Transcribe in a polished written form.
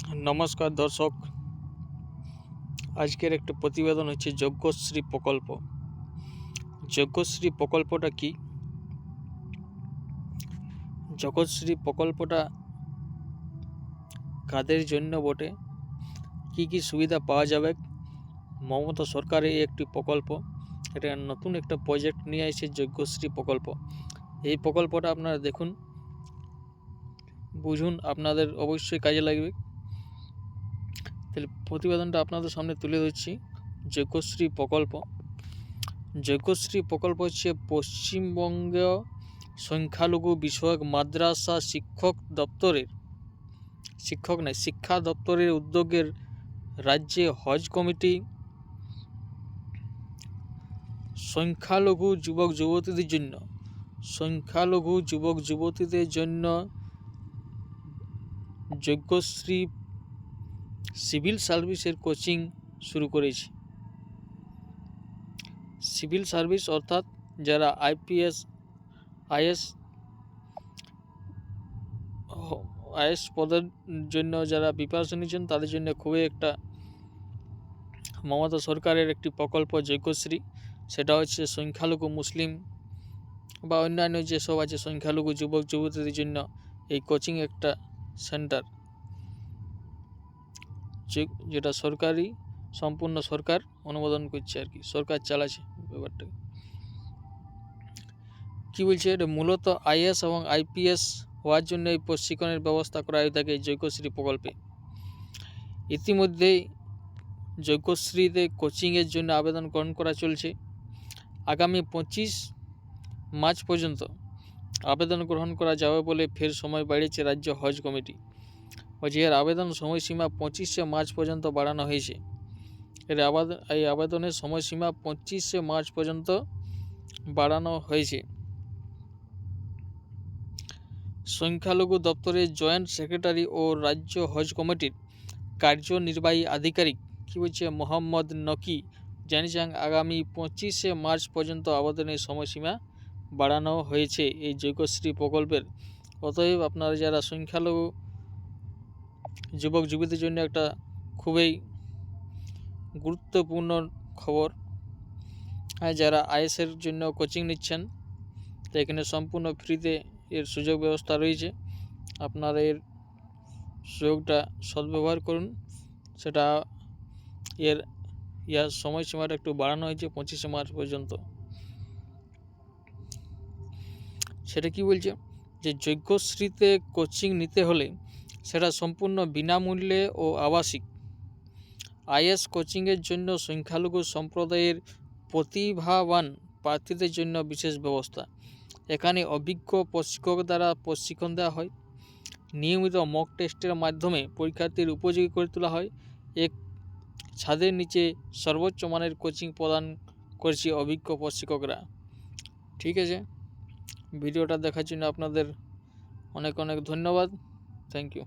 নমস্কার দর্শক, আজকের একটা প্রতিবেদন হচ্ছে যজ্ঞশ্রী প্রকল্প। যজ্ঞশ্রী প্রকল্পটা কি? যজ্ঞশ্রী প্রকল্পটা কাদের জন্য বটে, কি কি সুবিধা পাওয়া যাবে? মমতা সরকারের একটি প্রকল্প, এটা নতুন একটা প্রজেক্ট নিয়ে এসেছে যজ্ঞশ্রী প্রকল্প। এই প্রকল্পটা আপনারা দেখুন, বুঝুন, আপনাদের অবশ্যই কাজে লাগবে। তাহলে প্রতিবেদনটা আপনাদের সামনে তুলে ধরছি। যজ্ঞশ্রী প্রকল্প হচ্ছে পশ্চিমবঙ্গ সংখ্যালঘু বিষয়ক মাদ্রাসা শিক্ষা দপ্তরের উদ্যোগের রাজ্যে হজ কমিটি সংখ্যালঘু যুবক যুবতীদের জন্য যজ্ঞশ্রী সিভিল সার্ভিসের কোচিং শুরু করেছে। সিভিল সার্ভিস অর্থাৎ যারা আইএস পদের জন্য যারা প্রিপারেশন নিচ্ছেন, তাদের জন্য খুবই একটা মমতা সরকারের একটি প্রকল্প যজ্ঞশ্রী। সেটা হচ্ছে সংখ্যালঘু মুসলিম বা অন্যান্য যেসব আছে সংখ্যালঘু যুবক যুবতীদের জন্য এই কোচিং একটা সেন্টার, যেটা সরকারি, সম্পূর্ণ সরকার অনুমোদন করছে আর কি, সরকার চালাচ্ছে ব্যাপারটাকে। কি বলছে, এটা মূলত আইএস এবং আইপিএস হওয়ার জন্য এই প্রশিক্ষণের ব্যবস্থা করা হয়ে থাকে এই যজ্ঞশ্রী প্রকল্পে। ইতিমধ্যেই যজ্ঞশ্রীতে কোচিংয়ের জন্য আবেদন গ্রহণ করা চলছে। আগামী 25 মার্চ পর্যন্ত আবেদন গ্রহণ করা যাবে বলে ফের সময় বাড়িয়েছে রাজ্য হজ কমিটি। এর আবেদন সময়সীমা 25শে মার্চ পর্যন্ত বাড়ানো হয়েছে। এই আবেদনের সময়সীমা 25শে মার্চ পর্যন্ত বাড়ানো হয়েছে। সংখ্যালঘু দপ্তরের জয়েন্ট সেক্রেটারি ও রাজ্য হজ কমিটির কার্যনির্বাহী আধিকারিক কি বলছে মোহাম্মদ নকি জানিয়েছেন, আগামী 25শে মার্চ পর্যন্ত আবেদনের সময়সীমা বাড়ানো হয়েছে এই যজ্ঞশ্রী প্রকল্পের। অতএব আপনারা যারা সংখ্যালঘু যুবক যুবতীদের জন্য একটা খুবই গুরুত্বপূর্ণ খবর, যারা আইএসের জন্য কোচিং নিচ্ছেন, তো এখানে সম্পূর্ণ ফ্রিতে এর সুযোগ ব্যবস্থা রয়েছে। আপনারা এর সুযোগটা সদ্ব্যবহার করুন। সেটা ইয়ার সময়সীমাটা একটু বাড়ানো হয়েছে 25শে মার্চ পর্যন্ত। সেটা কি বলছে যে যজ্ঞশ্রীতে কোচিং নিতে হলে সেটা সম্পূর্ণ বিনামূল্যে ও আবাসিক। আইএস কোচিংয়ের জন্য সংখ্যালঘু সম্প্রদায়ের প্রতিভাবান প্রার্থীদের জন্য বিশেষ ব্যবস্থা। এখানে অভিজ্ঞ প্রশিক্ষক দ্বারা প্রশিক্ষণ দেওয়া হয়। নিয়মিত মক টেস্টের মাধ্যমে পরীক্ষার্থীর উপযোগী করে তোলা হয়। এক ছাদের নিচে সর্বোচ্চ মানের কোচিং প্রদান করছে অভিজ্ঞ প্রশিক্ষকরা। ঠিক আছে, ভিডিওটা দেখার জন্য আপনাদের অনেক অনেক ধন্যবাদ। Thank you.